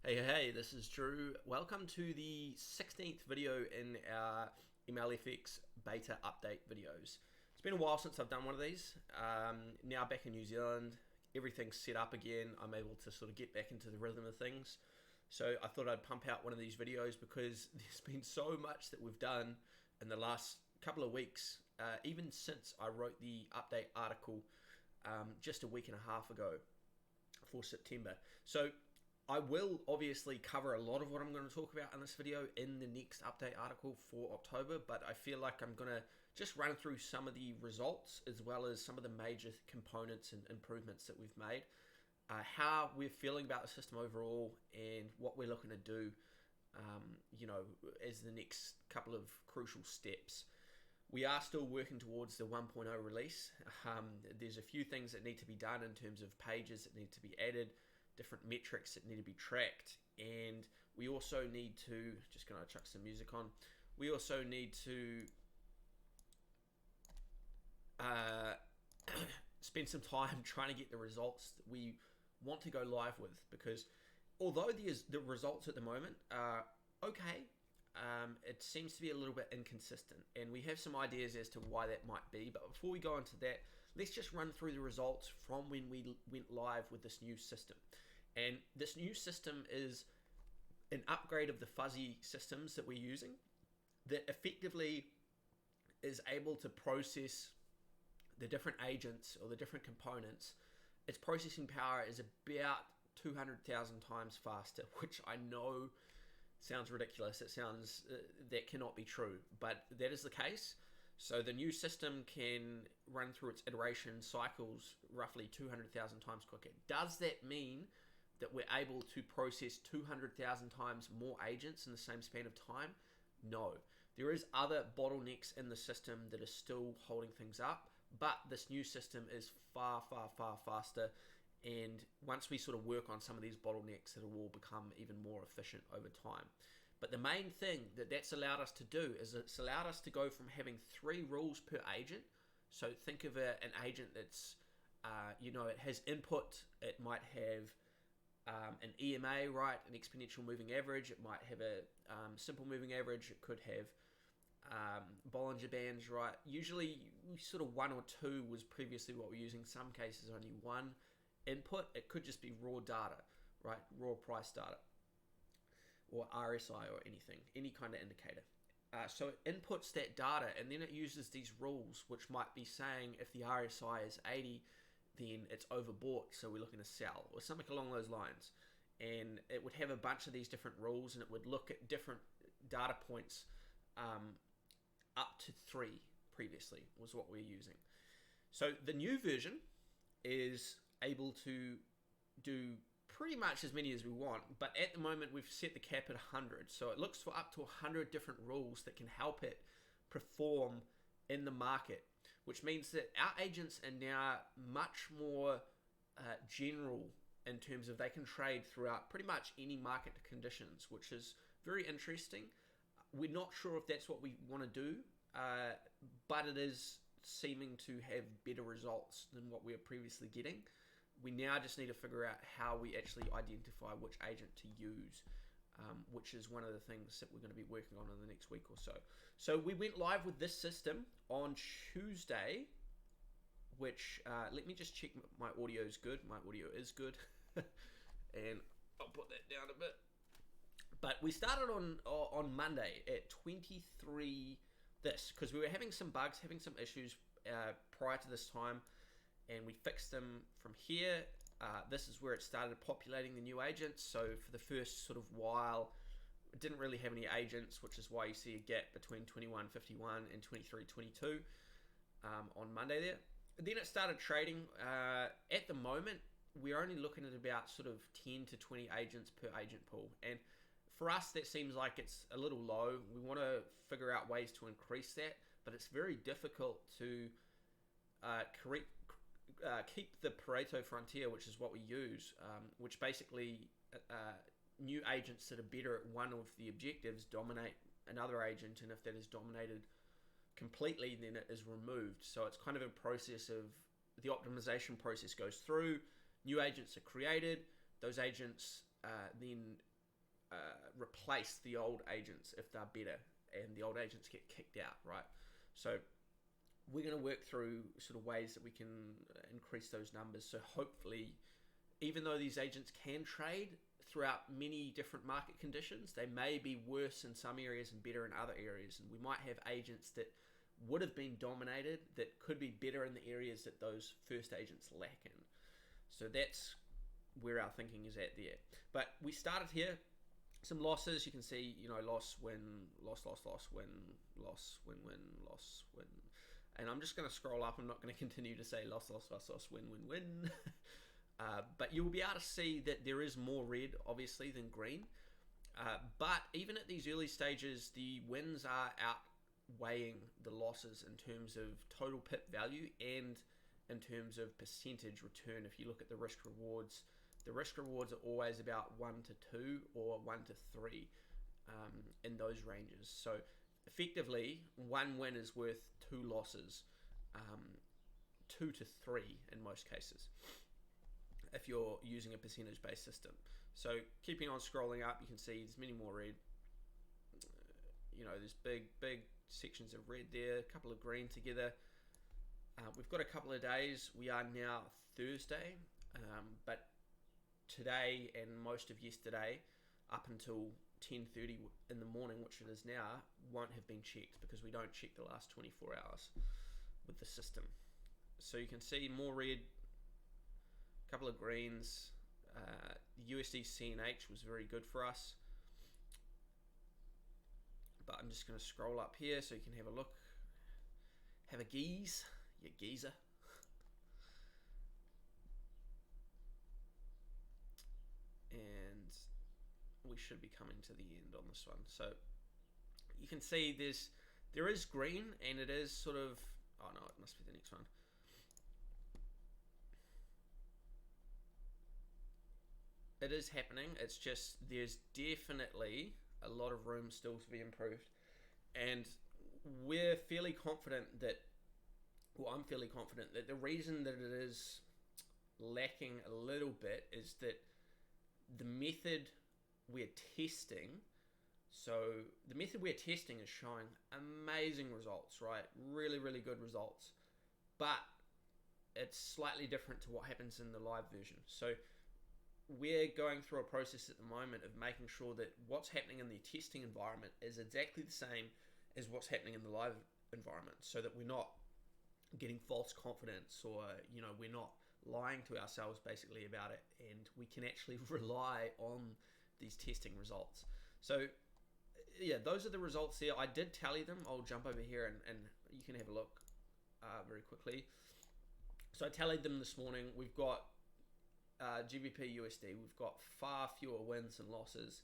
Hey, this is Drew. Welcome to the 16th video in our MLFX beta update videos. It's been a while since I've done one of these. Now back in New Zealand, everything's set up again. I'm able to sort of get back into the rhythm of things. So I thought I'd pump out one of these videos because there's been so much that we've done in the last couple of weeks, even since I wrote the update article just a week and a half ago for September. So I will obviously cover a lot of what I'm going to talk about in this video in the next update article for October, but I feel like I'm going to just run through some of the results as well as some of the major components and improvements that we've made, how we're feeling about the system overall, and what we're looking to do, as the next couple of crucial steps. We are still working towards the 1.0 release. There's a few things that need to be done in terms of pages that need to be added, different metrics that need to be tracked, and we also need to, just gonna chuck some music on, we also need to spend some time trying to get the results that we want to go live with, because although the results at the moment are okay, it seems to be a little bit inconsistent, and we have some ideas as to why that might be. But before we go into that, let's just run through the results from when we went live with this new system. And this new system is an upgrade of the fuzzy systems that we're using that effectively is able to process the different agents or the different components. Its processing power is about 200,000 times faster, which I know sounds ridiculous. It sounds that cannot be true, but that is the case. So the new system can run through its iteration cycles roughly 200,000 times quicker. Does that mean that we're able to process 200,000 times more agents in the same span of time? No. There is other bottlenecks in the system that are still holding things up, but this new system is far, far, far faster. And once we sort of work on some of these bottlenecks, it'll all become even more efficient over time. But the main thing that that's allowed us to do is it's allowed us to go from having 3 rules per agent. So think of an agent that's, it has input. It might have an EMA, right, an exponential moving average. It might have a simple moving average. It could have Bollinger Bands, right. Usually sort of 1 or 2 was previously what we're using. Some cases only 1 input. It could just be raw data, right, raw price data, or RSI or anything, any kind of indicator. So it inputs that data, and then it uses these rules, which might be saying if the RSI is 80, then it's overbought, so we're looking to sell, or something along those lines. And it would have a bunch of these different rules, and it would look at different data points up to 3 previously was what we're using. So the new version is able to do pretty much as many as we want, but at the moment we've set the cap at 100, so it looks for up to 100 different rules that can help it perform in the market, which means that our agents are now much more general in terms of they can trade throughout pretty much any market conditions, which is very interesting. We're not sure if that's what we want to do, but it is seeming to have better results than what we were previously getting. We now just need to figure out how we actually identify which agent to use, which is one of the things that we're going to be working on in the next week or so. So we went live with this system on Tuesday, which, let me just check my audio is good. My audio is good. And I'll put that down a bit. But we started on Monday at 23 this, because we were having some bugs, having some issues prior to this time, and we fixed them from here. This is where it started populating the new agents. So for the first sort of while, it didn't really have any agents, which is why you see a gap between 21.51 and 23.22 on Monday there. And then it started trading. At the moment, we're only looking at about sort of 10 to 20 agents per agent pool. And for us, that seems like it's a little low. We want to figure out ways to increase that, but it's very difficult to keep the Pareto frontier, which is what we use, which basically new agents that are better at one of the objectives dominate another agent, and if that is dominated completely, then it is removed. So it's kind of a process of the optimization process goes through, new agents are created, those agents then replace the old agents if they're better, and the old agents get kicked out, right? So we're going to work through sort of ways that we can increase those numbers. So hopefully, even though these agents can trade throughout many different market conditions, they may be worse in some areas and better in other areas. And we might have agents that would have been dominated that could be better in the areas that those first agents lack in. So that's where our thinking is at there. But we started here. Some losses, you can see, loss, win, loss, loss, loss, win, loss, win, win, loss, win. And I'm just going to scroll up. I'm not going to continue to say loss, loss, loss, loss, win, win, win. But you'll be able to see that there is more red, obviously, than green. But even at these early stages, the wins are outweighing the losses in terms of total pip value and in terms of percentage return. If you look at the risk rewards, the risk rewards are always about 1 to 2 or 1 to 3 in those ranges. So effectively, one win is worth 2 losses, 2 to 3 in most cases, if you're using a percentage-based system. So keeping on scrolling up, you can see there's many more red. There's big sections of red there, a couple of green together. We've got a couple of days. We are now Thursday, but today and most of yesterday, up until 10:30 in the morning, which it is now, won't have been checked because we don't check the last 24 hours with the system. So you can see more red, a couple of greens. USD CNH was very good for us, but I'm just going to scroll up here so you can have a look. Have a geese, you geezer. And we should be coming to the end on this one. So you can see there is green, and it is sort of, oh no, it must be the next one. It is happening. It's just there's definitely a lot of room still to be improved, and we're fairly confident that, well, I'm fairly confident that the reason that it is lacking a little bit is that the method we're testing, is showing amazing results, right? Really, really good results, but it's slightly different to what happens in the live version. So we're going through a process at the moment of making sure that what's happening in the testing environment is exactly the same as what's happening in the live environment, so that we're not getting false confidence, or we're not lying to ourselves basically about it, and we can actually rely on these testing results. So yeah, those are the results there. I did tally them. I'll jump over here and you can have a look very quickly. So I tallied them this morning. We've got GBP USD, we've got far fewer wins and losses.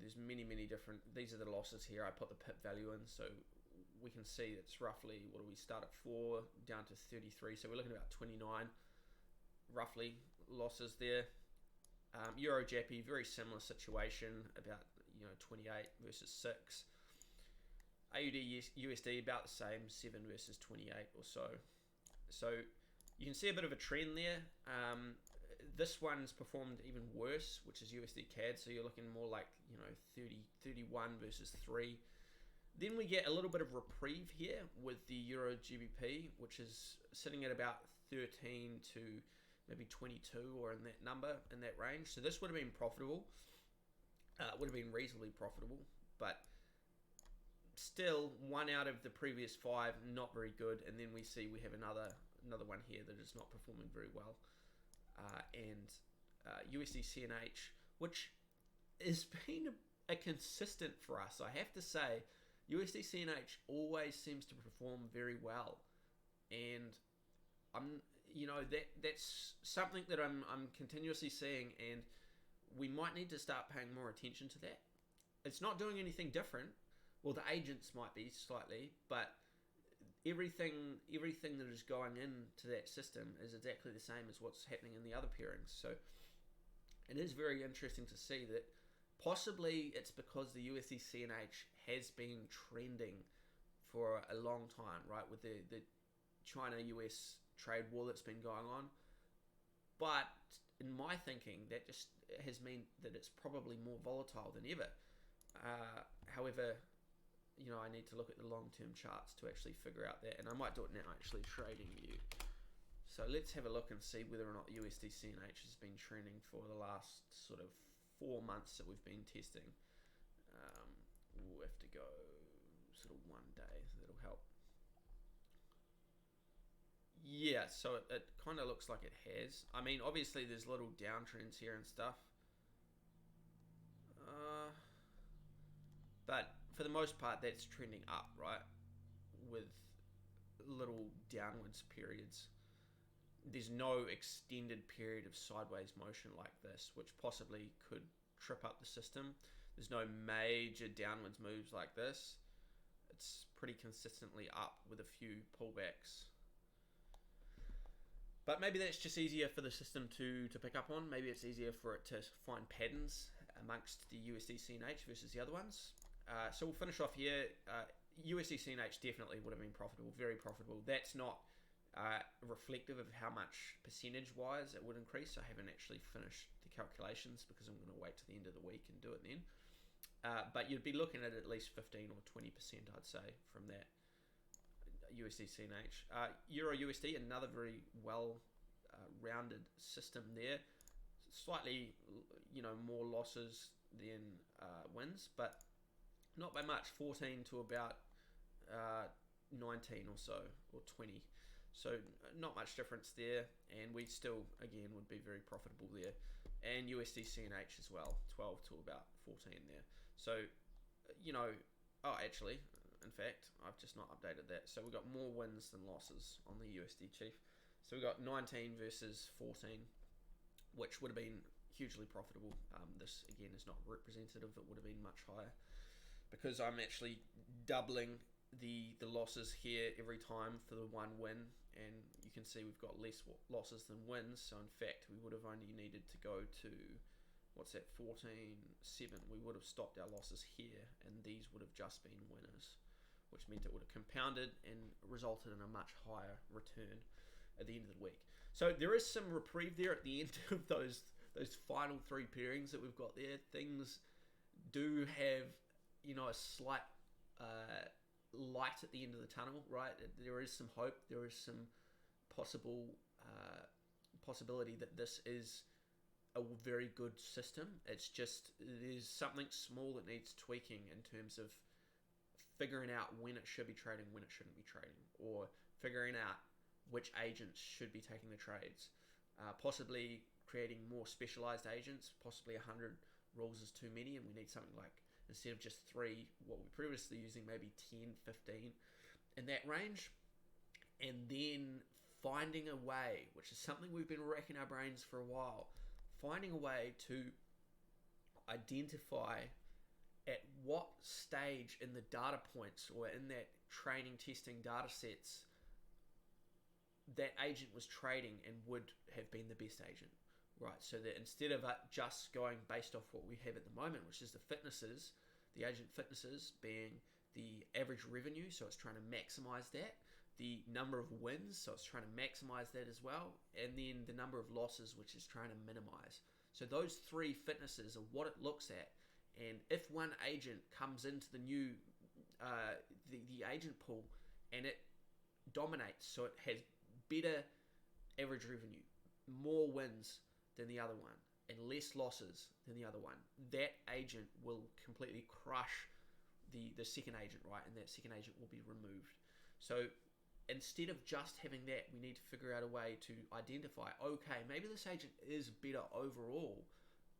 There's many different, these are the losses here. I put the pip value in, so we can see it's roughly, what do we start at 4 down to 33, so we're looking at about 29 roughly losses there. Euro Jappy, very similar situation, about 28 versus 6. AUD USD, about the same, 7 versus 28 or so. So you can see a bit of a trend there. This one's performed even worse, which is USD CAD, so you're looking more like 31 versus 3. Then we get a little bit of reprieve here with the Euro GBP, which is sitting at about 13 to maybe 22, or in that number, in that range. So this would have been profitable. Would have been reasonably profitable, but still 1 out of the previous 5, not very good. And then we see we have another one here that is not performing very well. And USD CNH, which has been a consistent for us, I have to say. USD CNH always seems to perform very well, and that's something that I'm continuously seeing, and we might need to start paying more attention to that. It's not doing anything different. Well, the agents might be slightly, but everything that is going into that system is exactly the same as what's happening in the other pairings. So it is very interesting to see that possibly it's because the USD CNH has been trending for a long time, right, with the China-US trade war that's been going on. But in my thinking, that just has meant that it's probably more volatile than ever. However, I need to look at the long-term charts to actually figure out that, and I might do it now, actually, trading view. So let's have a look and see whether or not USD CNH has been trending for the last sort of 4 months that we've been testing. We'll have to go sort of 1 day, that'll help. Yeah, so it kind of looks like it has. I mean, obviously there's little downtrends here and stuff. But for the most part, that's trending up, right? With little downwards periods. There's no extended period of sideways motion like this, which possibly could trip up the system. There's no major downwards moves like this. It's pretty consistently up with a few pullbacks. But maybe that's just easier for the system to pick up on. Maybe it's easier for it to find patterns amongst the USD CNH versus the other ones. So we'll finish off here. USD CNH definitely would have been profitable, very profitable. That's not reflective of how much percentage-wise it would increase. I haven't actually finished the calculations because I'm going to wait to the end of the week and do it then. But you'd be looking at least 15 or 20%, I'd say, from that USD CNH. Euro USD, another very well rounded system there. Slightly, more losses than wins, but not by much. 14 to about 19 or so, or 20. So not much difference there, and we still, again, would be very profitable there. And USD CNH as well, 12 to about 14 there. So, actually, in fact, I've just not updated that. So we've got more wins than losses on the USD Chief. So we've got 19 versus 14, which would have been hugely profitable. This, again, is not representative. It would have been much higher, because I'm actually doubling the losses here every time for the one win, and you can see we've got less losses than wins. So in fact, we would have only needed to go to 14.7. We would have stopped our losses here, and these would have just been winners, which meant it would have compounded and resulted in a much higher return at the end of the week. So there is some reprieve there at the end of those final 3 pairings that we've got there. Things do have a slight light at the end of the tunnel, right? There is some hope. There is some possibility that this is a very good system. It's just there's something small that needs tweaking in terms of figuring out when it should be trading, when it shouldn't be trading, or figuring out which agents should be taking the trades. Possibly creating more specialized agents. Possibly 100 rules is too many, and we need something like, instead of just 3, what we were previously using, maybe 10, 15 in that range. And then finding a way, which is something we've been racking our brains for a while, finding a way to identify at what stage in the data points or in that training testing data sets that agent was trading and would have been the best agent, right? So that instead of just going based off what we have at the moment, which is the fitnesses, the agent fitnesses being the average revenue, so it's trying to maximize that, the number of wins, so it's trying to maximize that as well, and then the number of losses, which is trying to minimize. So those 3 fitnesses are what it looks at, and if one agent comes into the new the agent pool and it dominates, so it has better average revenue, more wins than the other one, and less losses than the other one, that agent will completely crush the second agent, right? And that second agent will be removed. So instead of just having that, we need to figure out a way to identify, okay, maybe this agent is better overall,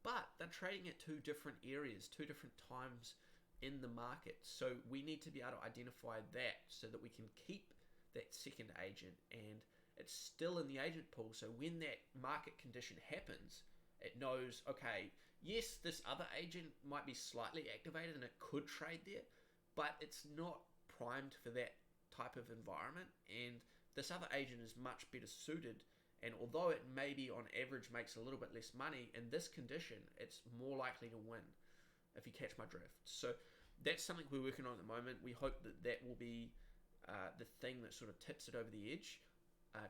but they're trading at 2 different areas, 2 different times in the market. So we need to be able to identify that so that we can keep that second agent, and it's still in the agent pool. So when that market condition happens, it knows, okay, yes, this other agent might be slightly activated and it could trade there, but it's not primed for that type of environment, and this other agent is much better suited, and although it maybe on average makes a little bit less money, in this condition it's more likely to win, if you catch my drift. So that's something we're working on at the moment. We hope that that will be the thing that sort of tips it over the edge.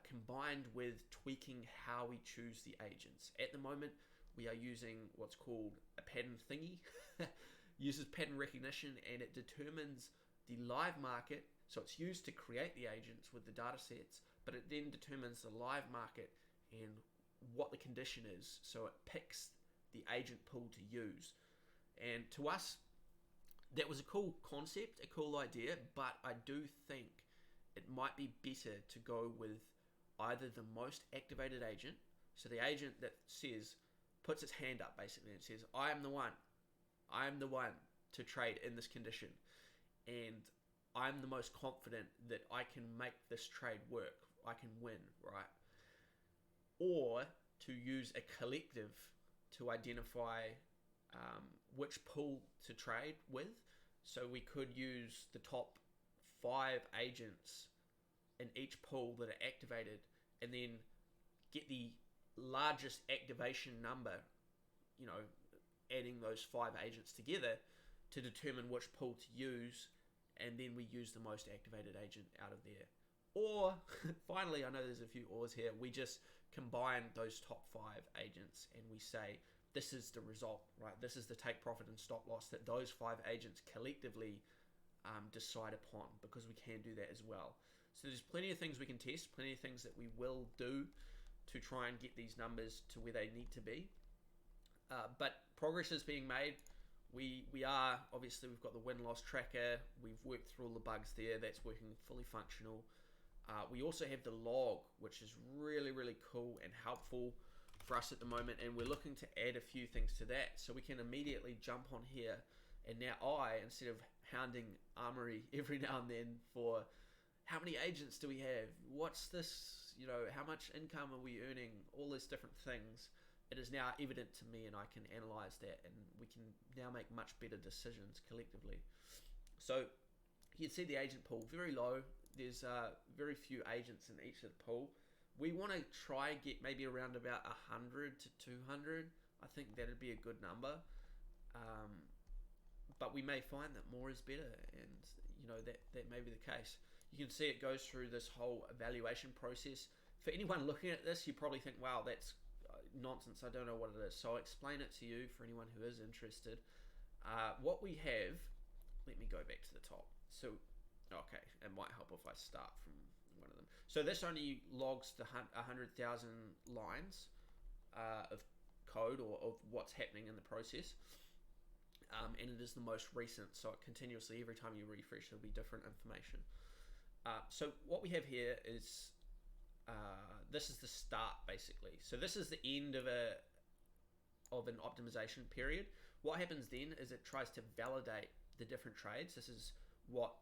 combined with tweaking how we choose the agents. At the moment, we are using what's called a pattern thingy. Uses pattern recognition, and it determines the live market. So it's used to create the agents with the data sets, but it then determines the live market and what the condition is. So it picks the agent pool to use. And to us, that was a cool concept, a cool idea, but I do think it might be better to go with either the most activated agent, so the agent that puts its hand up basically and says, I am the one to trade in this condition, and I'm the most confident that I can make this trade work, I can win, right? Or to use a collective to identify which pool to trade with. So we could use the top 5 agents in each pool that are activated, and then get the largest activation number, adding those 5 agents together to determine which pool to use, and then we use the most activated agent out of there. Or, finally, I know there's a few ors here, we just combine those top 5 agents and we say, this is the result, right? This is the take profit and stop loss that those 5 agents collectively decide upon, because we can do that as well. So there's plenty of things we can test, plenty of things that we will do to try and get these numbers to where they need to be. But progress is being made. We've got the win-loss tracker. We've worked through all the bugs there. That's working fully functional. We also have the log, which is really, really cool and helpful for us at the moment. And we're looking to add a few things to that. So we can immediately jump on here. And now instead of hounding Armory every now and then for how many agents do we have? What's this? How much income are we earning? All these different things. It is now evident to me, and I can analyze that, and we can now make much better decisions collectively. So you can see the agent pool, very low. There's very few agents in each of the pool. We want to try and get maybe around about 100 to 200. I think that'd be a good number. But we may find that more is better, and that may be the case. You can see it goes through this whole evaluation process. For anyone looking at this, you probably think, wow, that's nonsense, I don't know what it is. So I'll explain it to you for anyone who is interested. What we have, let me go back to the top. So, okay, it might help if I start from one of them. So this only logs the 100,000 lines of code or of what's happening in the process. And it is the most recent, so it continuously, every time you refresh, there'll be different information. So what we have here is, this is the start basically. So this is the end of an optimization period. What happens then is it tries to validate the different trades. This is what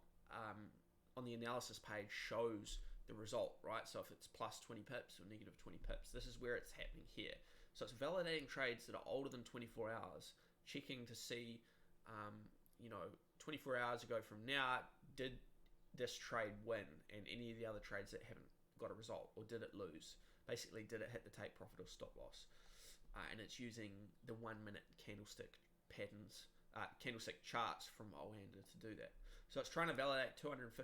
on the analysis page shows the result, right? So if it's plus 20 pips or negative 20 pips, this is where it's happening here. So it's validating trades that are older than 24 hours, checking to see, 24 hours ago from now, did this trade win, and any of the other trades that haven't got a result, or did it lose? Basically, did it hit the take profit or stop loss? And it's using the 1 minute candlestick patterns, candlestick charts from Oanda to do that. So it's trying to validate 256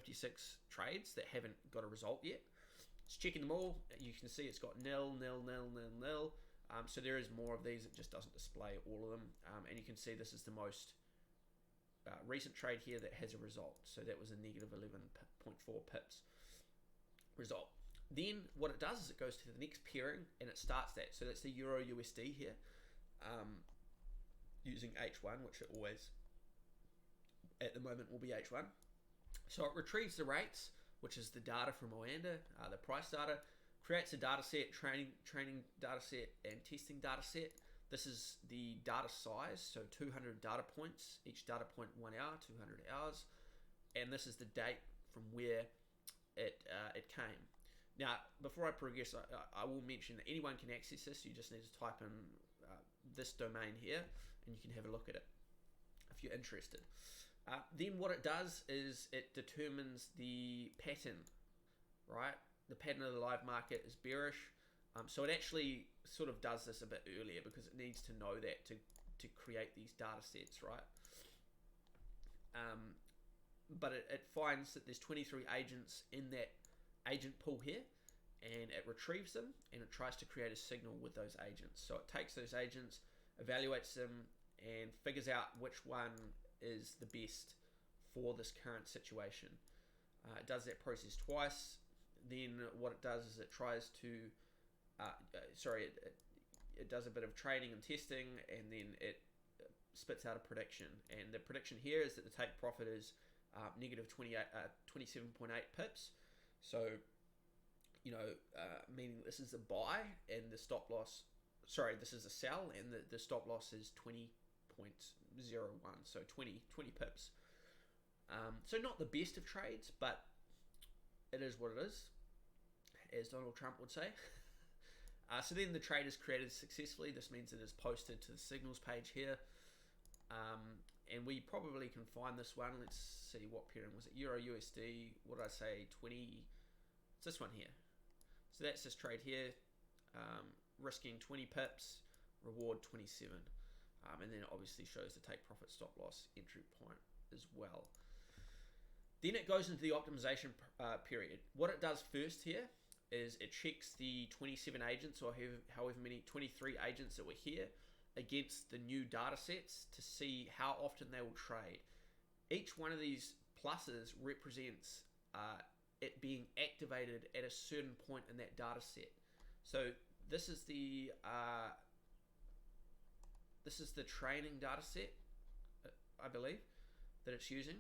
trades that haven't got a result yet. It's checking them all. You can see it's got nil, nil, nil, nil, nil. So there is more of these. It just doesn't display all of them. And you can see this is the most recent trade here that has a result. So that was a negative 11.4 pips result. Then what it does is it goes to the next pairing and it starts that. So that's the Euro USD here, using H1, which it always at the moment will be H1. So it retrieves the rates, which is the data from Oanda, the price data, creates a data set, training data set, and testing data set. This is the data size, so 200 data points, each data point 1 hour, 200 hours, and this is the date from where it came. Now, before I progress, I will mention that anyone can access this. You just need to type in this domain here, and you can have a look at it if you're interested. Then what it does is it determines the pattern, right? The pattern of the live market is bearish. So it actually sort of does this a bit earlier because it needs to know that to create these data sets, right? But it finds that there's 23 agents in that agent pool here, and it retrieves them, and it tries to create a signal with those agents. So it takes those agents, evaluates them, and figures out which one is the best for this current situation. It does that process twice. Then what it does is it tries to, it does a bit of training and testing, and then it spits out a prediction. And the prediction here is that the take profit is negative 27.8 pips. So, meaning this is a buy, and the stop loss, this is a sell, and the stop loss is 20.01, so 20 pips. So not the best of trades, but it is what it is, as Donald Trump would say. So then the trade is created successfully. This means it is posted to the signals page here. And we probably can find this one. Let's see, what pairing was it? Euro USD, what did I say, 20, it's this one here. So that's this trade here, risking 20 pips, reward 27. And then it obviously shows the take profit, stop loss, entry point as well. Then it goes into the optimization period. What it does first here is it checks the 27 agents, or however many, 23 agents that were here, against the new data sets to see how often they will trade. Each one of these pluses represents it being activated at a certain point in that data set. So this is the training data set, I believe, that it's using.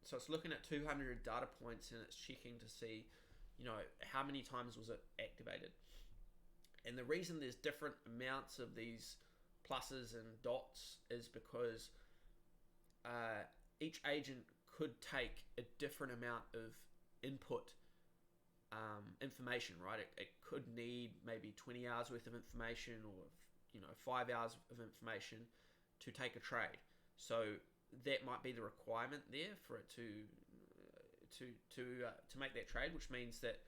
So it's looking at 200 data points, and it's checking to see, how many times was it activated. And the reason there's different amounts of these pluses and dots is because each agent could take a different amount of input information, right? It could need maybe 20 hours worth of information, or 5 hours of information to take a trade. So that might be the requirement there for it to make that trade, which means that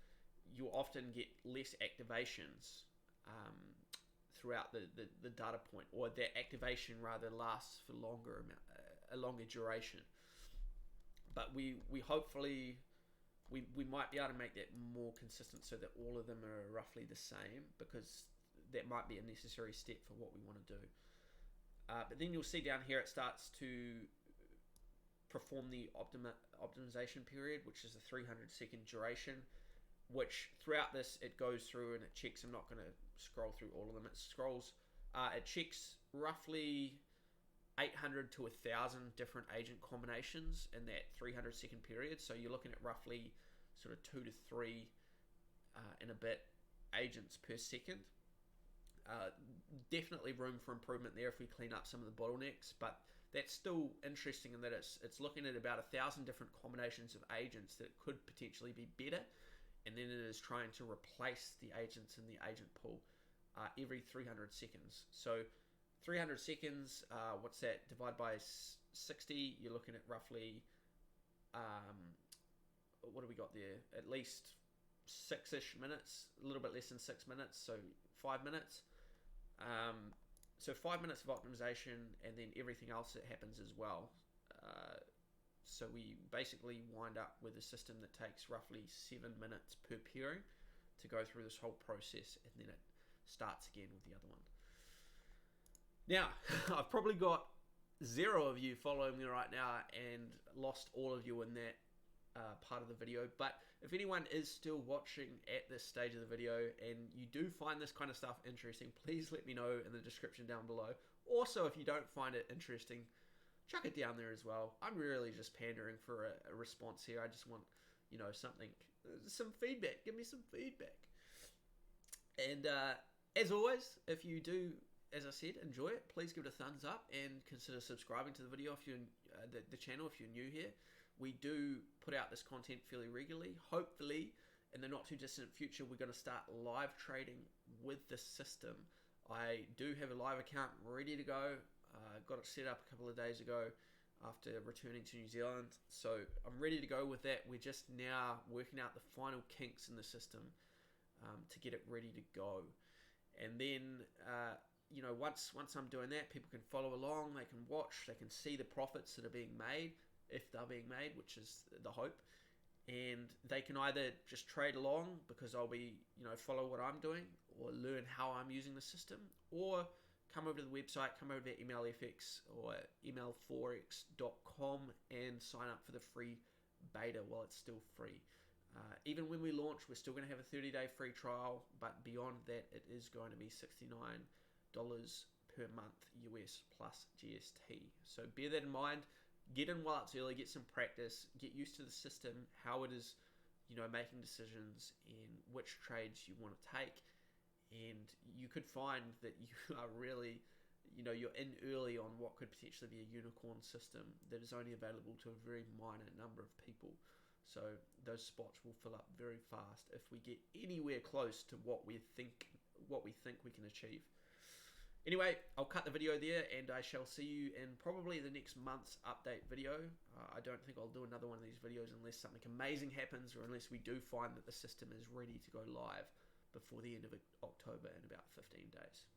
you'll often get less activations throughout the data point, or that activation rather lasts for a longer duration. But we hopefully we might be able to make that more consistent, so that all of them are roughly the same, because that might be a necessary step for what we want to do. But then you'll see down here it starts to perform the optimization period, which is a 300-second duration, which throughout this it goes through and it checks. I'm not going to scroll through all of them. It checks roughly 800 to 1,000 different agent combinations in that 300-second period. So you're looking at roughly sort of 2 to 3 and a bit agents per second. Definitely room for improvement there if we clean up some of the bottlenecks, but that's still interesting in that it's looking at about 1,000 different combinations of agents that could potentially be better, and then it is trying to replace the agents in the agent pool every 300 seconds. So 300 seconds, what's that? Divide by 60, you're looking at roughly, what do we got there? At least 6-ish minutes, a little bit less than 6 minutes, so 5 minutes. So 5 minutes of optimization, and then everything else that happens as well. So we basically wind up with a system that takes roughly 7 minutes per pairing to go through this whole process, and then it starts again with the other one. Now, I've probably got 0 of you following me right now and lost all of you in that part of the video. But if anyone is still watching at this stage of the video and you do find this kind of stuff interesting, please let me know in the description down below. Also, if you don't find it interesting, chuck it down there as well. I'm really just pandering for a response here. I just want, some feedback. Give me some feedback. And as always, if you do, as I said, enjoy it, please give it a thumbs up and consider subscribing to the video if you're the channel if you're new here. We do put out this content fairly regularly. Hopefully, in the not too distant future, we're going to start live trading with this system. I do have a live account ready to go. Got it set up a couple of days ago after returning to New Zealand. So I'm ready to go with that. We're just now working out the final kinks in the system to get it ready to go. And then, once I'm doing that, people can follow along, they can watch, they can see the profits that are being made, if they're being made, which is the hope. and they can either just trade along because I'll be, follow what I'm doing or learn how I'm using the system, or come over to the website, come over to MLFX or ML4X.com and sign up for the free beta while it's still free. Even when we launch, we're still going to have a 30-day free trial, but beyond that, it is going to be $69 per month US plus GST. So bear that in mind. Get in while it's early, get some practice, get used to the system, how it is, making decisions and which trades you want to take. And you could find that you are really, you're in early on what could potentially be a unicorn system that is only available to a very minor number of people. So those spots will fill up very fast if we get anywhere close to what we think we can achieve. Anyway, I'll cut the video there, and I shall see you in probably the next month's update video. I don't think I'll do another one of these videos unless something amazing happens, or unless we do find that the system is ready to go live before the end of October in about 15 days.